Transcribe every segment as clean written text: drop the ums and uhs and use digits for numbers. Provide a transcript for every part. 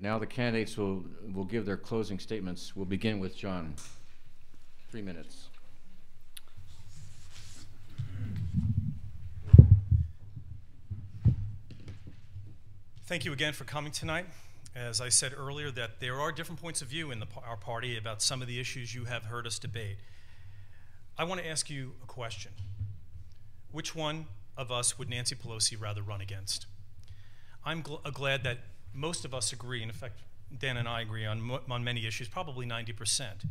Now the candidates will give their closing statements. We'll begin with John. 3 minutes. Thank you again for coming tonight. As I said earlier, that there are different points of view in our party about some of the issues you have heard us debate. I want to ask you a question. Which one of us would Nancy Pelosi rather run against? I'm glad that most of us agree, in fact, Dan and I agree on many issues, probably 90%.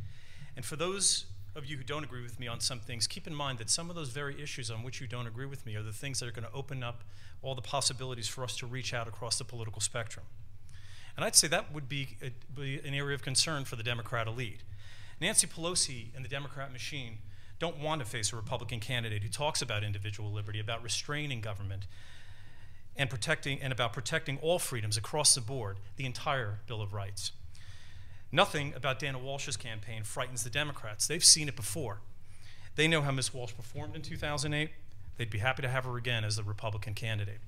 And for those of you who don't agree with me on some things, keep in mind that some of those very issues on which you don't agree with me are the things that are going to open up all the possibilities for us to reach out across the political spectrum. And I'd say that would be an area of concern for the Democrat elite. Nancy Pelosi and the Democrat machine don't want to face a Republican candidate who talks about individual liberty, about restraining government, and about protecting all freedoms across the board, the entire Bill of Rights. Nothing about Dana Walsh's campaign frightens the Democrats. They've seen it before. They know how Ms. Walsh performed in 2008. They'd be happy to have her again as the Republican candidate.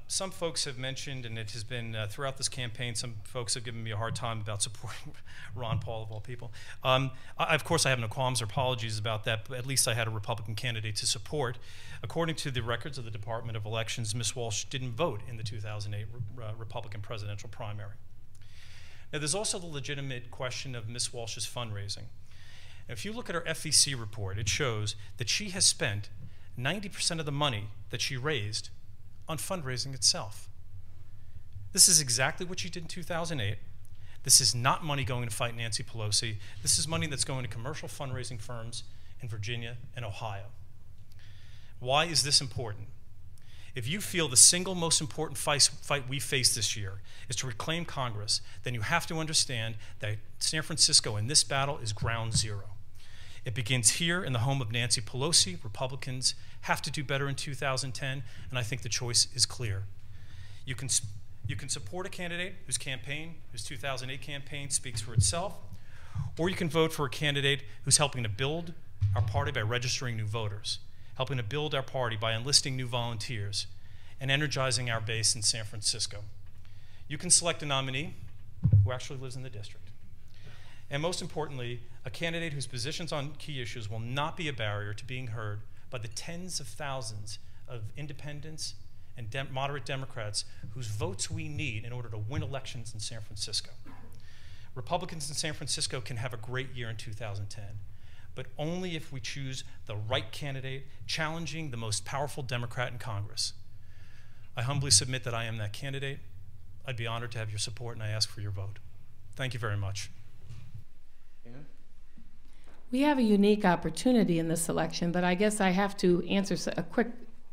Some folks have mentioned, and it has been throughout this campaign, some folks have given me a hard time about supporting Ron Paul, of all people. Of course, I have no qualms or apologies about that, but at least I had a Republican candidate to support. According to the records of the Department of Elections, Ms. Walsh didn't vote in the 2008 Republican presidential primary. Now, there's also the legitimate question of Ms. Walsh's fundraising. Now, if you look at her FEC report, it shows that she has spent 90% of the money that she raised on fundraising itself. This is exactly what she did in 2008. This is not money going to fight Nancy Pelosi. This is money that's going to commercial fundraising firms in Virginia and Ohio. Why is this important? If you feel the single most important fight we face this year is to reclaim Congress, then you have to understand that San Francisco in this battle is ground zero. It begins here in the home of Nancy Pelosi. Republicans have to do better in 2010, and I think the choice is clear. You can support a candidate whose 2008 campaign speaks for itself, or you can vote for a candidate who's helping to build our party by registering new voters, helping to build our party by enlisting new volunteers, and energizing our base in San Francisco. You can select a nominee who actually lives in the district. And most importantly, a candidate whose positions on key issues will not be a barrier to being heard by the tens of thousands of independents and moderate Democrats whose votes we need in order to win elections in San Francisco. Republicans in San Francisco can have a great year in 2010, but only if we choose the right candidate challenging the most powerful Democrat in Congress. I humbly submit that I am that candidate. I'd be honored to have your support, and I ask for your vote. Thank you very much. We have a unique opportunity in this election, but I guess I have to answer a quick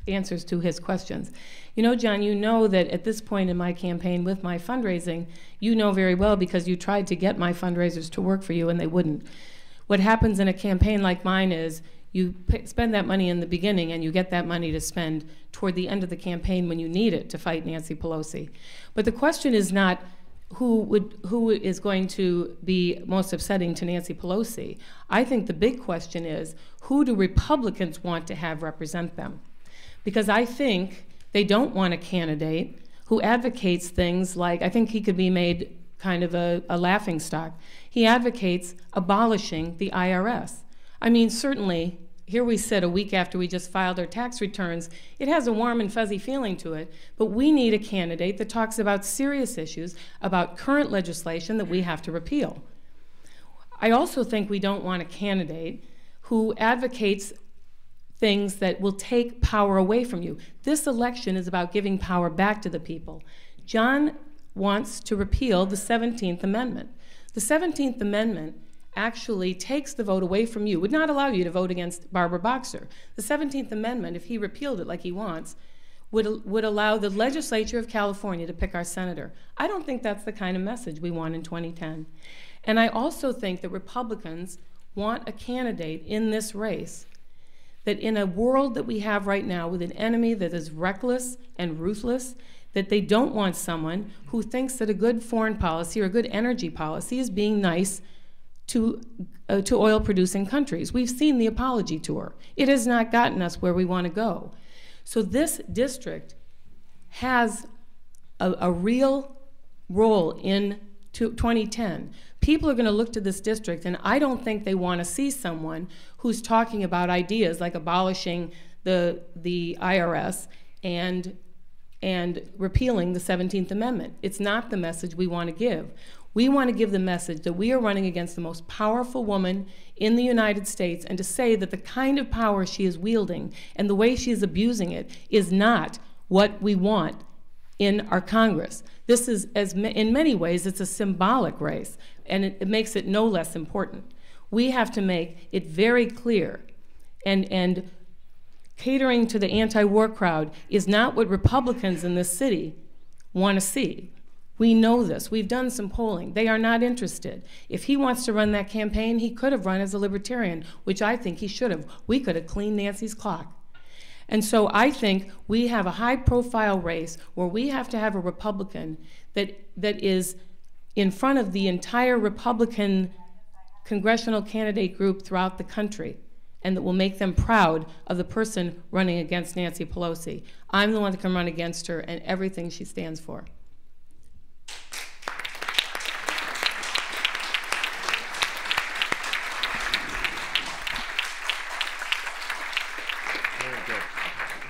answers to his questions. You know, John, you know that at this point in my campaign with my fundraising, you know very well because you tried to get my fundraisers to work for you and they wouldn't. What happens in a campaign like mine is you spend that money in the beginning and you get that money to spend toward the end of the campaign when you need it to fight Nancy Pelosi. But the question is not who is going to be most upsetting to Nancy Pelosi. I think the big question is, who do Republicans want to have represent them? Because I think they don't want a candidate who advocates things like, I think he could be made kind of a laughingstock. He advocates abolishing the IRS. I mean, certainly, here we sit a week after we just filed our tax returns. It has a warm and fuzzy feeling to it, but we need a candidate that talks about serious issues, about current legislation that we have to repeal. I also think we don't want a candidate who advocates things that will take power away from you. This election is about giving power back to the people. John wants to repeal the 17th Amendment. The 17th Amendment actually takes the vote away from you, would not allow you to vote against Barbara Boxer. The 17th Amendment, if he repealed it like he wants, would allow the legislature of California to pick our senator. I don't think that's the kind of message we want in 2010. And I also think that Republicans want a candidate in this race that in a world that we have right now with an enemy that is reckless and ruthless, that they don't want someone who thinks that a good foreign policy or a good energy policy is being nice to oil-producing countries. We've seen the apology tour. It has not gotten us where we want to go. So this district has a real role in 2010, people are going to look to this district, and I don't think they want to see someone who's talking about ideas like abolishing the IRS and repealing the 17th Amendment. It's not the message we want to give. We want to give the message that we are running against the most powerful woman in the United States, and to say that the kind of power she is wielding and the way she is abusing it is not what we want in our Congress. This is, in many ways, it's a symbolic race, and it makes it no less important. We have to make it very clear, and catering to the anti-war crowd is not what Republicans in this city want to see. We know this. We've done some polling. They are not interested. If he wants to run that campaign, he could have run as a libertarian, which I think he should have. We could have cleaned Nancy's clock. And so I think we have a high-profile race where we have to have a Republican that is in front of the entire Republican congressional candidate group throughout the country, and that will make them proud of the person running against Nancy Pelosi. I'm the one that can run against her and everything she stands for.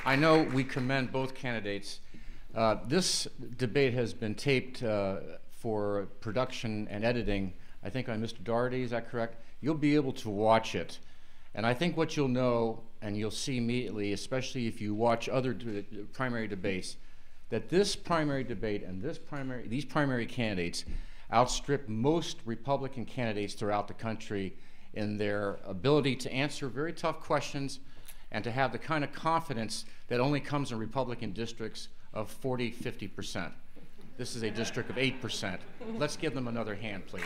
I know we commend both candidates. This debate has been taped for production and editing, I think on Mr. Doherty, is that correct? You'll be able to watch it. And I think what you'll know, and you'll see immediately, especially if you watch other primary debates, that this primary debate and these primary candidates outstrip most Republican candidates throughout the country in their ability to answer very tough questions and to have the kind of confidence that only comes in Republican districts of 40, 50%. This is a district of 8%. Let's give them another hand, please.